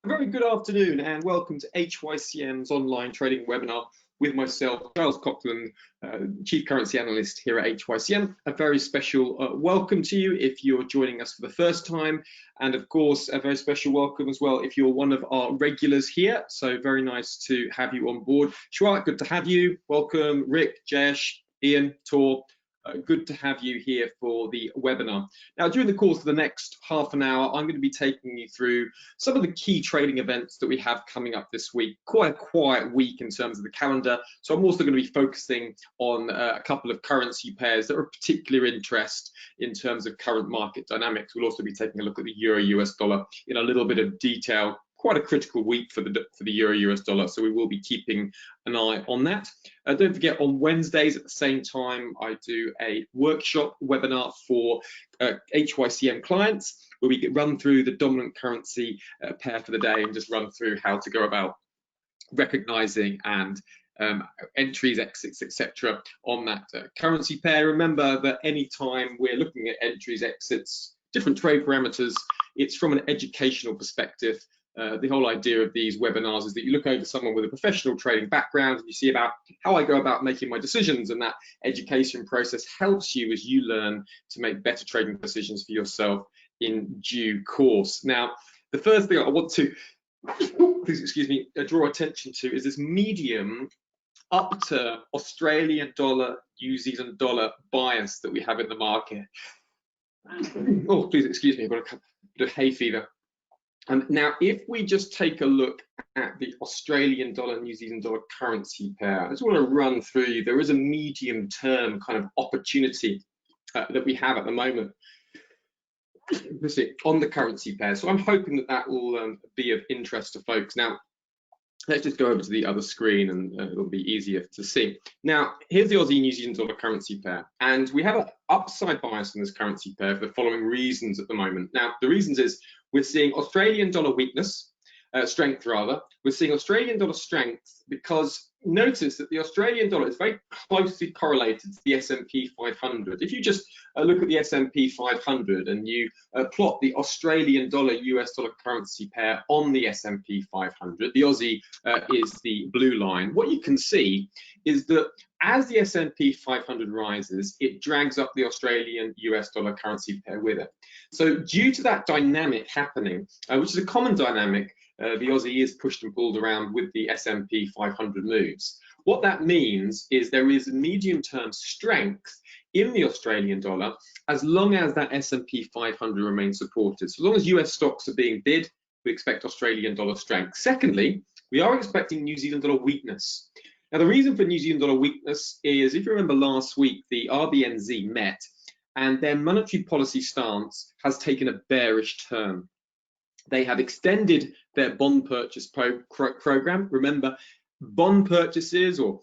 A very good afternoon and welcome to HYCM's online trading webinar with myself, Giles Coughlin, Chief Currency Analyst here at HYCM. A very special welcome to you if you're joining us for the first time, and of course a very special welcome as well if you're one of our regulars here. So very nice to have you on board. Shwat, good to have you. Welcome, Rick, Jesh, Ian, Tor. Good to have you here for the webinar. Now, during the course of the next half an hour, I'm going to be taking you through some of the key trading events that we have coming up this week. Quite a quiet week in terms of the calendar, so I'm also going to be focusing on a couple of currency pairs that are of particular interest in terms of current market dynamics. We'll also be taking a look at the euro-US dollar in a little bit of detail. Quite a critical week for the euro-US dollar, so we will be keeping an eye on that. Don't forget, on Wednesdays at the same time, I do a workshop webinar for HYCM clients where we run through the dominant currency pair for the day and just run through how to go about recognizing and entries, exits, etc. on that currency pair. Remember that anytime we're looking at entries, exits, different trade parameters, it's from an educational perspective. The whole idea of these webinars is that you look over someone with a professional trading background and you see about how I go about making my decisions, and that education process helps you as you learn to make better trading decisions for yourself in due course. Now, the first thing I want to please excuse me, draw attention to is this medium up to Australian dollar, New Zealand dollar bias that we have in the market. Oh, please excuse me, I've got a bit of hay fever. Now, if we just take a look at the Australian dollar, New Zealand dollar currency pair, I just want to run through you. There is a medium term kind of opportunity that we have at the moment on the currency pair. So I'm hoping that that will be of interest to folks. Now, let's just go over to the other screen and it'll be easier to see. Now, here's the Aussie New Zealand dollar currency pair, and we have an upside bias in this currency pair for the following reasons at the moment. Now, the reasons is we're seeing Australian dollar weakness, strength rather. We're seeing Australian dollar strength because notice that the Australian dollar is very closely correlated to the S&P 500. If you just look at the S&P 500 and you plot the Australian dollar US dollar currency pair on the S&P 500, the Aussie is the blue line. What you can see is that as the S&P 500 rises, it drags up the Australian US dollar currency pair with it. So due to that dynamic happening, which is a common dynamic, the Aussie is pushed and pulled around with the S&P 500 moves. What that means is there is medium-term strength in the Australian dollar as long as that S&P 500 remains supported. So as long as US stocks are being bid, we expect Australian dollar strength. Secondly, we are expecting New Zealand dollar weakness. Now, the reason for New Zealand dollar weakness is, if you remember last week, the RBNZ met and their monetary policy stance has taken a bearish turn. They have extended their bond purchase program. Remember, bond purchases or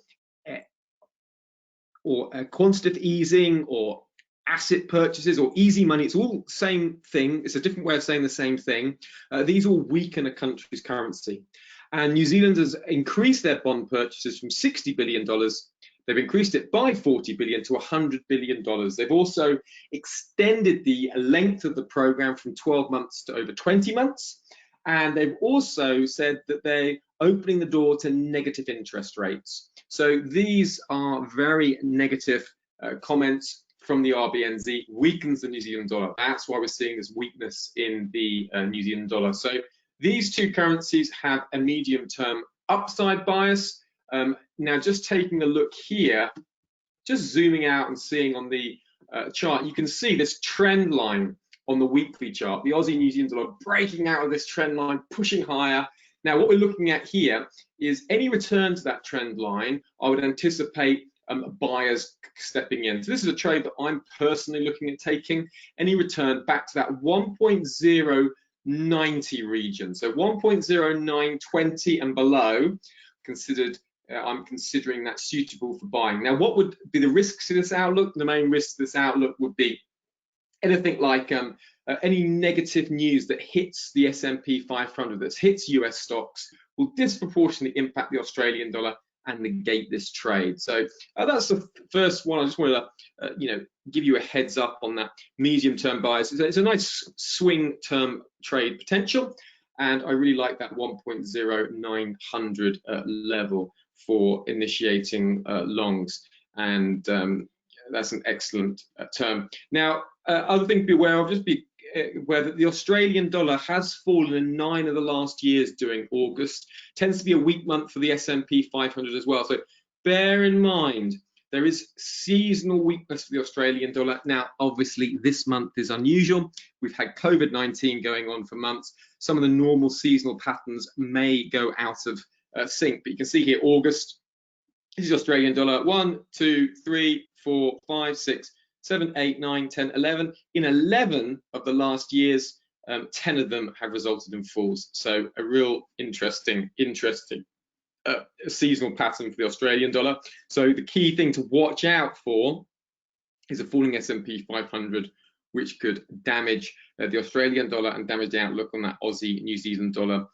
quantitative easing or asset purchases or easy money, it's all the same thing. It's a different way of saying the same thing. These all weaken a country's currency. And New Zealand has increased their bond purchases from $60 billion. They've increased it by $40 billion to $100 billion. They've also extended the length of the program from 12 months to over 20 months. And they've also said that they're opening the door to negative interest rates. So these are very negative comments from the RBNZ, weakens the New Zealand dollar. That's why we're seeing this weakness in the New Zealand dollar. So these two currencies have a medium-term upside bias. Now, just taking a look here, just zooming out and seeing on the chart, you can see this trend line on the weekly chart. The Aussie New Zealand dollar breaking out of this trend line, pushing higher. Now, what we're looking at here is any return to that trend line. I would anticipate buyers stepping in. So this is a trade that I'm personally looking at taking. Any return back to that 1.090 region. So 1.0920 and below, I'm considering that suitable for buying. Now, what would be the risks to this outlook? The main risk to this outlook would be anything like any negative news that hits the S&P 500, that hits US stocks, will disproportionately impact the Australian dollar and negate this trade. So that's the first one. I just want to give you a heads up on that medium-term bias. It's a nice swing-term trade potential. and I really like that 1.0900 level for initiating longs, and that's an excellent term. Now, other thing to be aware of, just be aware that the Australian dollar has fallen in 9 of the last years during August. Tends to be a weak month for the S&P 500 as well, so bear in mind there is seasonal weakness for the Australian dollar. Now, obviously, this month is unusual. We've had COVID-19 going on for months. Some of the normal seasonal patterns may go out of sync, but you can see here August. This is Australian dollar. 1, 2, 3, 4, 5, 6, 7, 8, 9, 10, 11. In 11 of the last years, 10 of them have resulted in falls. So a real interesting seasonal pattern for the Australian dollar. So the key thing to watch out for is a falling S&P 500, which could damage the Australian dollar and damage the outlook on that Aussie New Zealand dollar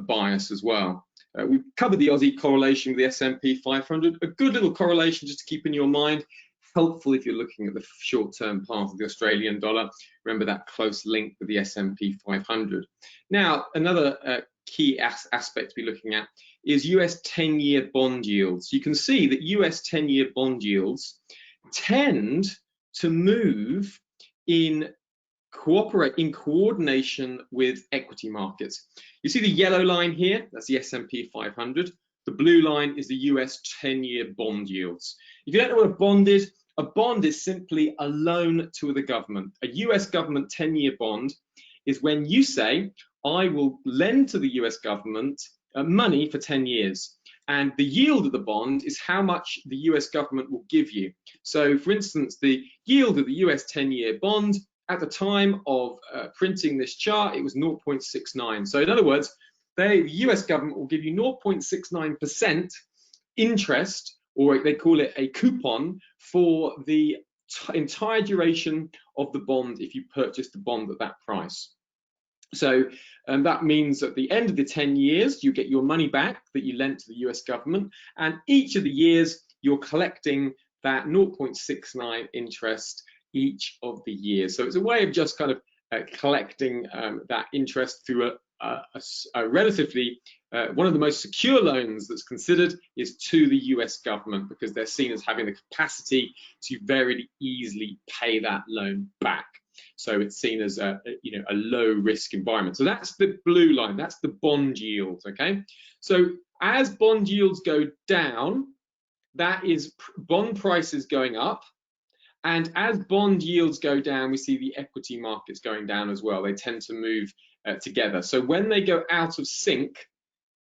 bias as well. We've covered the Aussie correlation with the S&P 500, a good little correlation just to keep in your mind, helpful if you're looking at the short-term path of the Australian dollar. Remember that close link with the S&P 500. Now, another key aspect to be looking at is US 10-year bond yields. You can see that US 10-year bond yields tend to move in coordination with equity markets. You see the yellow line here, that's the S&P 500. The blue line is the US 10-year bond yields. If you don't know what a bond is simply a loan to the government. A US government 10-year bond is when you say, I will lend to the US government money for 10 years. And the yield of the bond is how much the US government will give you. So for instance, the yield of the US 10-year bond at the time of printing this chart, it was 0.69. So in other words, the US government will give you 0.69% interest, or they call it a coupon, for the entire duration of the bond if you purchase the bond at that price. So that means at the end of the 10 years, you get your money back that you lent to the US government, and each of the years you're collecting that 0.69 interest each of the years. So it's a way of just kind of collecting that interest through a relatively, one of the most secure loans that's considered is to the US government, because they're seen as having the capacity to very easily pay that loan back. So it's seen as a low risk environment. So that's the blue line, that's the bond yield, okay? So as bond yields go down, that is bond prices going up. And as bond yields go down, we see the equity markets going down as well. They tend to move together. So when they go out of sync,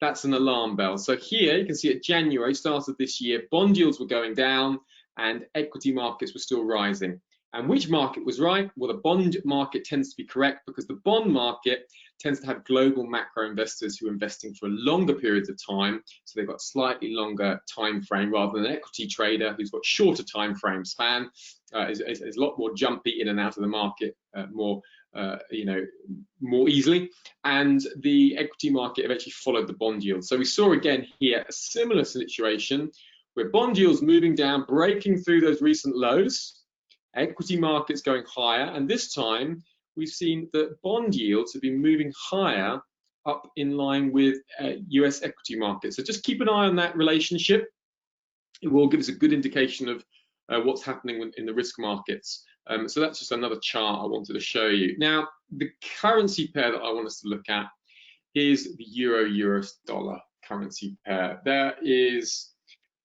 that's an alarm bell. So here you can see at January, start of this year, bond yields were going down and equity markets were still rising. And which market was right? Well, the bond market tends to be correct because the bond market tends to have global macro investors who are investing for longer periods of time. So they've got slightly longer time frame rather than an equity trader who's got shorter time frame span, is a lot more jumpy in and out of the market more easily. And the equity market eventually followed the bond yield. So we saw again here a similar situation where bond yields moving down, breaking through those recent lows, equity markets going higher, and this time we've seen that bond yields have been moving higher up in line with US equity markets. So just keep an eye on that relationship. It will give us a good indication of what's happening in the risk markets. So that's just another chart I wanted to show you. Now, the currency pair that I want us to look at is the euro-US dollar currency pair. There is,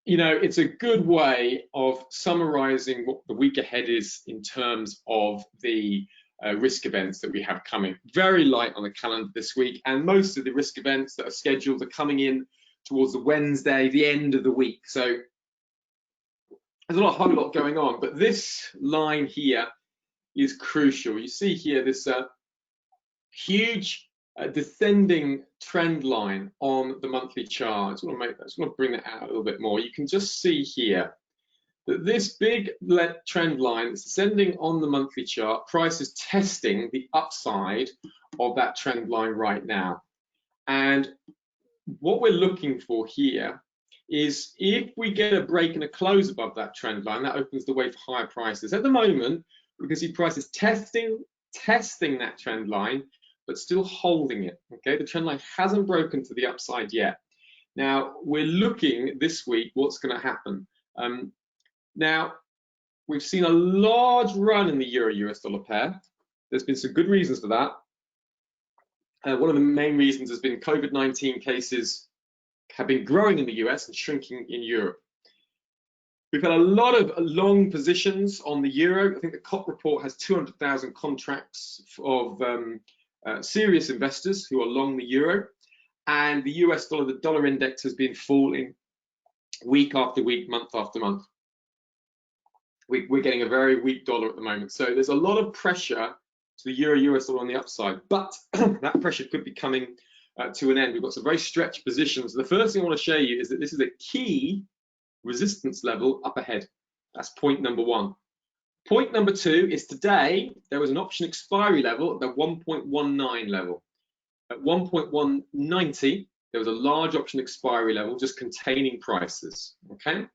it's a good way of summarizing what the week ahead is in terms of the risk events that we have coming. Very light on the calendar this week, and most of the risk events that are scheduled are coming in towards the Wednesday, the end of the week. So there's a whole lot going on, but this line here is crucial. You see here this huge descending trend line on the monthly chart. I just want to bring that out a little bit more. You can just see here that this big trend line is descending on the monthly chart. Price is testing the upside of that trend line right now. And what we're looking for here is if we get a break and a close above that trend line, that opens the way for higher prices. At the moment, we can see prices testing that trend line, but still holding it. Okay, the trend line hasn't broken to the upside yet. Now we're looking this week what's going to happen. Now we've seen a large run in the euro-US dollar pair. There's been some good reasons for that. One of the main reasons has been COVID-19 cases have been growing in the US and shrinking in Europe. We've had a lot of long positions on the euro. I think the COP report has 200,000 contracts of serious investors who are long the euro. And the US dollar, the dollar index has been falling week after week, month after month. We're getting a very weak dollar at the moment. So there's a lot of pressure to the euro-US dollar on the upside, but that pressure could be coming to an end. We've got some very stretched positions. The first thing I want to show you is that this is a key resistance level up ahead. That's point number one. Point number two is today there was an option expiry level at the 1.19 level. At 1.190 there was a large option expiry level just containing prices. Okay,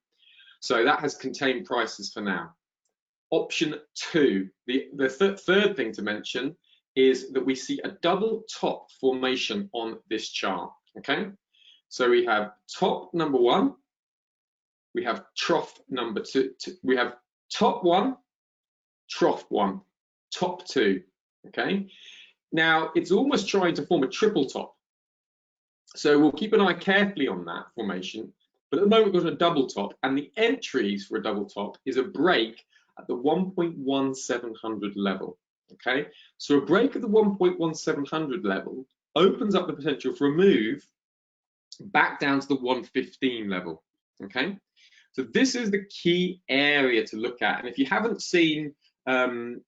so that has contained prices for now. Option two, the third thing to mention is that we see a double top formation on this chart. Okay, so we have top number one, we have trough number two, we have top one, trough one, top two. Okay, now it's almost trying to form a triple top, so we'll keep an eye carefully on that formation. But at the moment we've got a double top, and the entries for a double top is a break at the 1.1700 level. Okay, so a break at the 1.1700 level opens up the potential for a move back down to the 115 level. Okay, so this is the key area to look at. And if you haven't seen, if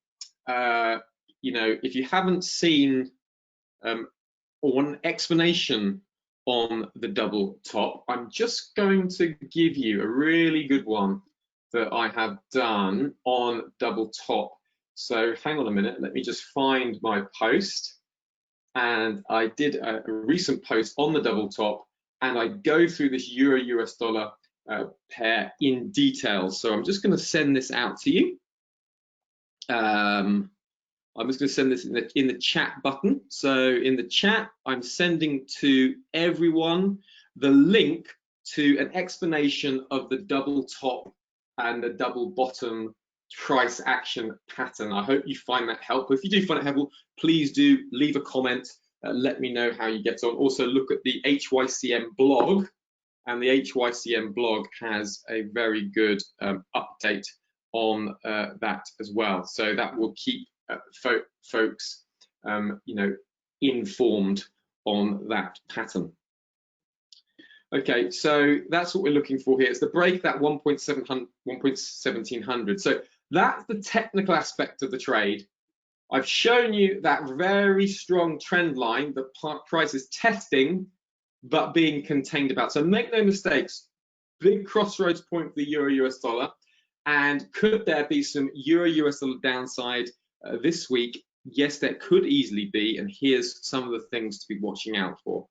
you haven't seen one explanation on the double top, I'm just going to give you a really good one that I have done on double top. So hang on a minute, let me just find my post. And I did a recent post on the double top, and I go through this euro-US dollar pair in detail. So I'm just going to send this out to you. I'm just going to send this in the chat button. So in the chat, I'm sending to everyone the link to an explanation of the double top and the double bottom price action pattern. I hope you find that helpful. If you do find it helpful, please do leave a comment. Let me know how you get on. Also look at the HYCM blog, and the HYCM blog has a very good update on that as well. So that will keep folks informed on that pattern. Okay, so that's what we're looking for here. It's the break that 1.1700. So that's the technical aspect of the trade. I've shown you that very strong trend line that price is testing but being contained about. So make no mistakes, big crossroads point for the euro-US dollar. And could there be some euro-US dollar downside this week? Yes, there could easily be, and here's some of the things to be watching out for.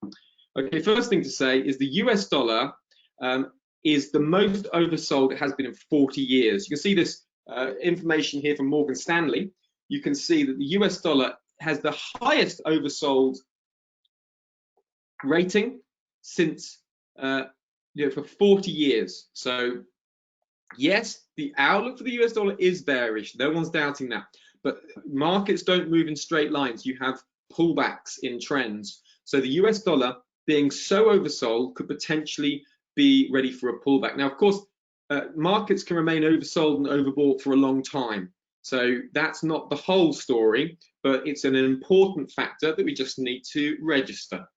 Okay, first thing to say is the US dollar is the most oversold it has been in 40 years. You can see this information here from Morgan Stanley. You can see that the US dollar has the highest oversold rating since for 40 years. So yes, the outlook for the US dollar is bearish. No one's doubting that. But markets don't move in straight lines. You have pullbacks in trends. So the US dollar being so oversold could potentially be ready for a pullback. Now, of course, markets can remain oversold and overbought for a long time. So that's not the whole story, but it's an important factor that we just need to register.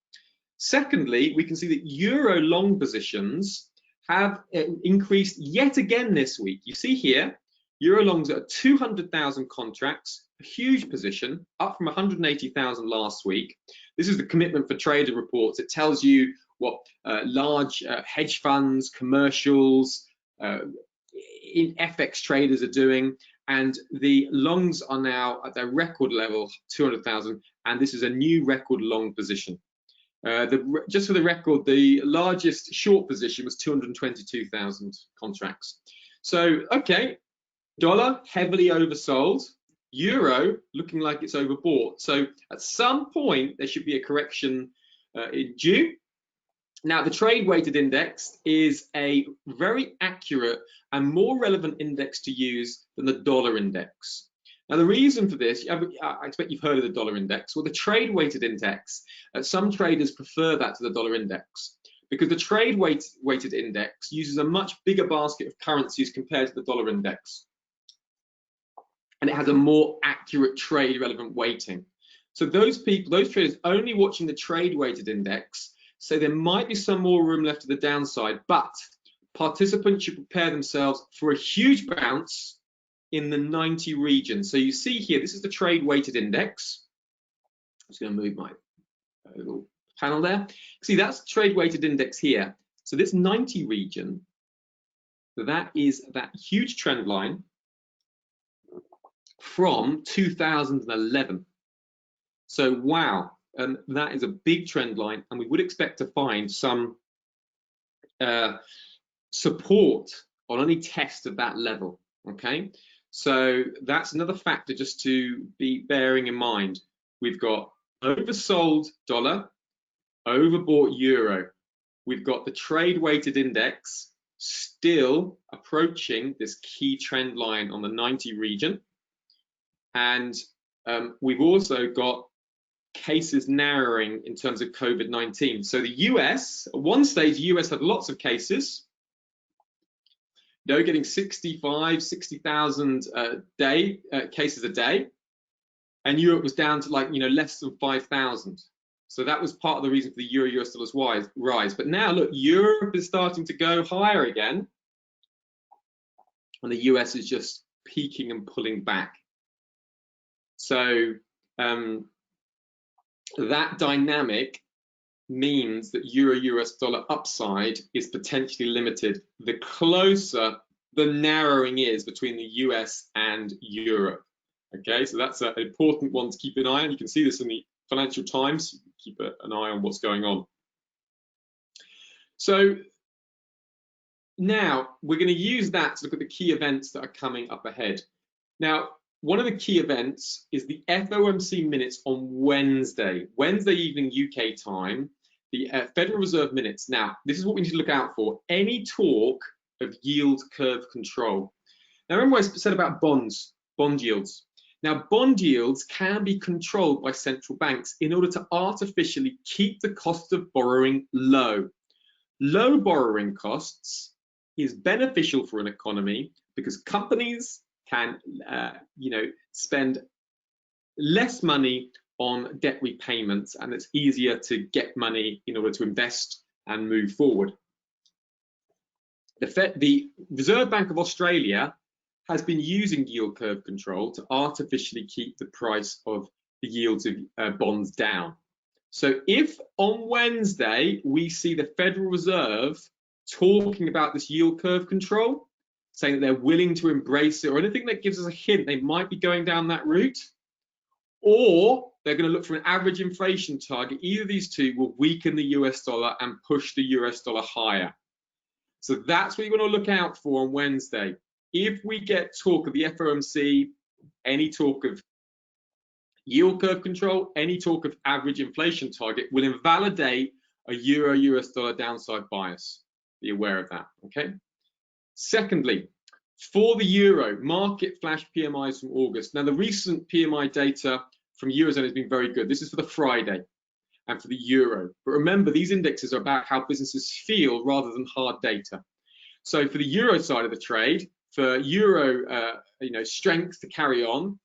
Secondly, we can see that euro long positions have increased yet again this week. You see here, euro longs are 200,000 contracts, a huge position, up from 180,000 last week. This is the commitment for trader reports. It tells you what large hedge funds, commercials, FX traders are doing, and the longs are now at their record level, 200,000, and this is a new record long position. Just for the record, the largest short position was 222,000 contracts. So, okay, dollar heavily oversold. Euro looking like it's overbought. So at some point, there should be a correction in June. Now, the trade weighted index is a very accurate and more relevant index to use than the dollar index. Now, the reason for this, I expect you've heard of the dollar index. Well, the trade weighted index, some traders prefer that to the dollar index because the trade weighted index uses a much bigger basket of currencies compared to the dollar index. And it has a more accurate trade relevant weighting. So those traders only watching the trade weighted index, so there might be some more room left to the downside, but participants should prepare themselves for a huge bounce in the 90 region. So you see here, this is the trade weighted index. I'm just going to move my little panel there. See, that's the trade weighted index here. So this 90 region, that is that huge trend line from 2011. So wow, that is a big trend line, and we would expect to find some support on any test of that level. Okay, so that's another factor just to be bearing in mind. We've got oversold dollar, overbought euro. We've got the trade weighted index still approaching this key trend line on the 90 region. And we've also got cases narrowing in terms of COVID-19. So the US, at one stage, the US had lots of cases. They're getting 60,000 cases a day, and Europe was down to less than 5,000. So that was part of the reason for the euro-US dollar's rise. But now look, Europe is starting to go higher again, and the US is just peaking and pulling back. So that dynamic means that euro-US dollar upside is potentially limited the closer the narrowing is between the US and Europe. Okay, so that's an important one to keep an eye on. You can see this in the Financial Times. Keep an eye on what's going on. So now we're going to use that to look at the key events that are coming up ahead. Now, one of the key events is the FOMC minutes on Wednesday evening UK time, the Federal Reserve minutes. Now, this is what we need to look out for. Any talk of yield curve control. Now, remember what I said about bond yields. Now, bond yields can be controlled by central banks in order to artificially keep the cost of borrowing low. Low borrowing costs is beneficial for an economy because companies can spend less money on debt repayments, and it's easier to get money in order to invest and move forward. The Reserve Bank of Australia has been using yield curve control to artificially keep the price of the yields of bonds down. So if on Wednesday we see the Federal Reserve talking about this yield curve control, saying that they're willing to embrace it, or anything that gives us a hint they might be going down that route, or they're going to look for an average inflation target, either of these two will weaken the US dollar and push the US dollar higher. So that's what you want to look out for on Wednesday. If we get talk of the FOMC, any talk of yield curve control, any talk of average inflation target will invalidate a euro-US dollar downside bias. Be aware of that, okay? Secondly, for the euro, market flash PMIs from August. Now, the recent PMI data from Eurozone has been very good. This is for the Friday and for the euro. But remember, these indexes are about how businesses feel rather than hard data. So for the euro side of the trade, for euro strength to carry on,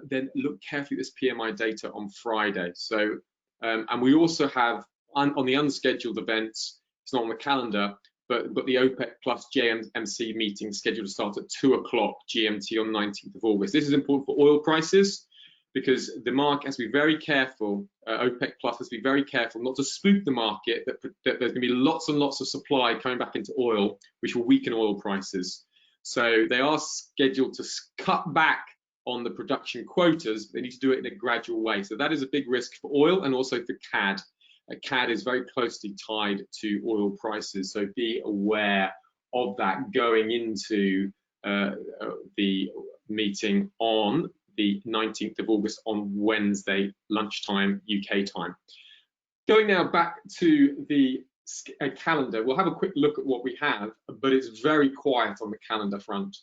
then look carefully at this PMI data on Friday. So and we also have on the unscheduled events, it's not on the calendar, but we've got the OPEC plus JMC meeting scheduled to start at 2 o'clock GMT on 19th of August. This is important for oil prices because the market has to be very careful, OPEC plus has to be very careful not to spook the market that there's going to be lots and lots of supply coming back into oil, which will weaken oil prices. So they are scheduled to cut back on the production quotas, but they need to do it in a gradual way. So that is a big risk for oil and also for CAD. CAD is very closely tied to oil prices, so be aware of that going into the meeting on the 19th of August on Wednesday, lunchtime, UK time. Going now back to the calendar, we'll have a quick look at what we have, but it's very quiet on the calendar front.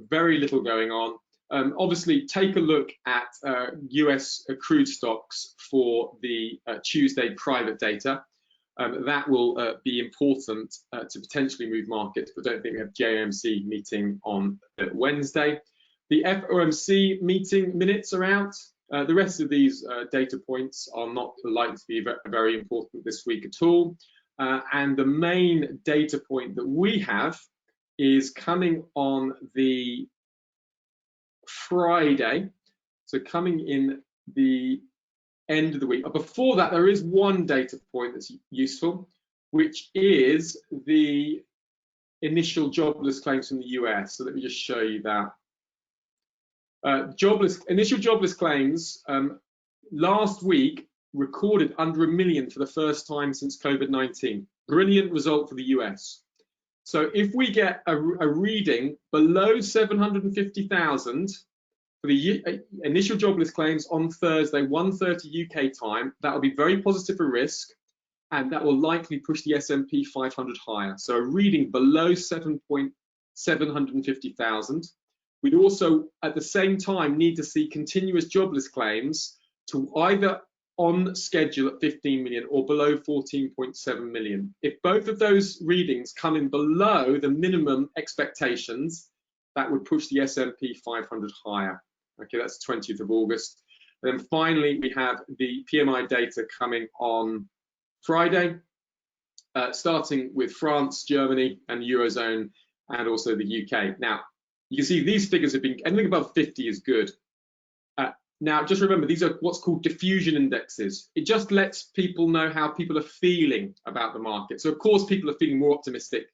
Very little going on. Obviously, take a look at US crude stocks for the Tuesday private data. That will be important to potentially move markets, but don't think we have JOMC meeting on Wednesday. The FOMC meeting minutes are out. The rest of these data points are not likely to be very important this week at all. And the main data point that we have is coming on the Friday, so coming in the end of the week. But before that, there is one data point that's useful, which is the initial jobless claims from the US. So let me just show you that. Initial jobless claims last week recorded under 1 million for the first time since COVID-19. Brilliant result for the US. So if we get a reading below 750,000 for the initial jobless claims on Thursday, 1:30 UK time, that will be very positive for risk, and that will likely push the S&P 500 higher. So a reading below 750,000. We'd also, at the same time, need to see continuous jobless claims to either on schedule at 15 million or below 14.7 million. If both of those readings come in below the minimum expectations, that would push the S&P 500 higher. Okay, that's 20th of August. And then finally, we have the PMI data coming on Friday, starting with France, Germany, and Eurozone, and also the UK. Now, you can see these figures have been, anything above 50 is good. Now, just remember, these are what's called diffusion indexes. It just lets people know how people are feeling about the market. So, of course, people are feeling more optimistic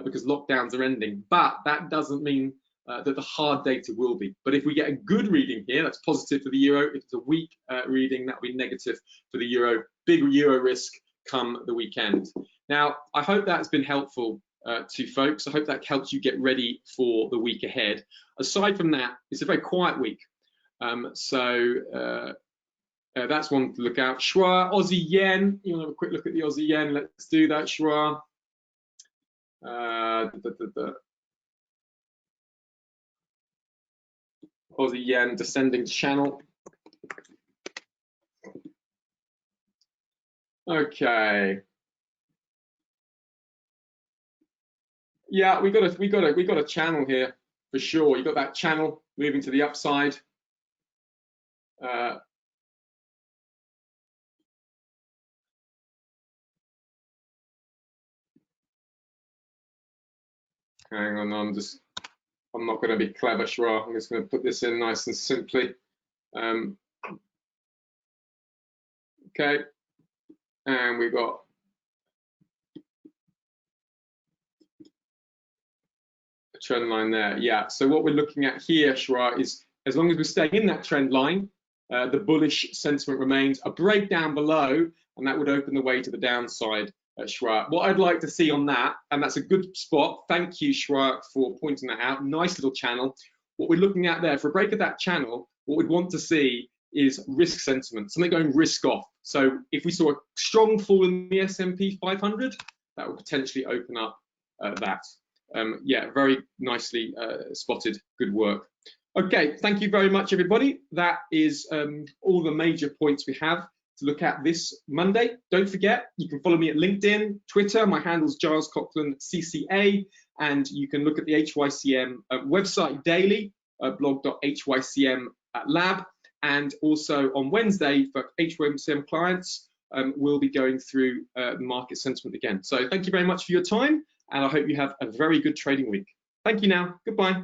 because lockdowns are ending, but that doesn't mean that the hard data will be. But if we get a good reading here, that's positive for the euro. If it's a weak reading, that will be negative for the euro. Big euro risk come the weekend. Now, I hope that's been helpful to folks. I hope that helps you get ready for the week ahead. Aside from that, it's a very quiet week. That's one to look out. Schwa, Aussie yen. You want to have a quick look at the Aussie yen? Let's do that, Schwa. Aussie yen descending channel. Okay. Yeah, we got a channel here for sure. You got that channel moving to the upside. Hang on, I'm not going to be clever, Shra. I'm just going to put this in nice and simply. Okay, and we've got a trend line there. Yeah, so what we're looking at here, Shra, is as long as we're staying in that trend line, the bullish sentiment remains. A breakdown below, and that would open the way to the downside. Shra, what I'd like to see on that, and that's a good spot. Thank you, Shra, for pointing that out. Nice little channel. What we're looking at there, for a break of that channel, what we'd want to see is risk sentiment, something going risk off. So if we saw a strong fall in the S&P 500, that would potentially open up that. Yeah, very nicely spotted. Good work. Okay, thank you very much, everybody. That is all the major points we have to look at this Monday. Don't forget, you can follow me at LinkedIn, Twitter. My handle's Giles Coughlin CCA, and you can look at the HYCM website daily, blog.hycm.lab, and also on Wednesday for HYCM clients, we'll be going through market sentiment again. So thank you very much for your time, and I hope you have a very good trading week. Thank you now. Goodbye.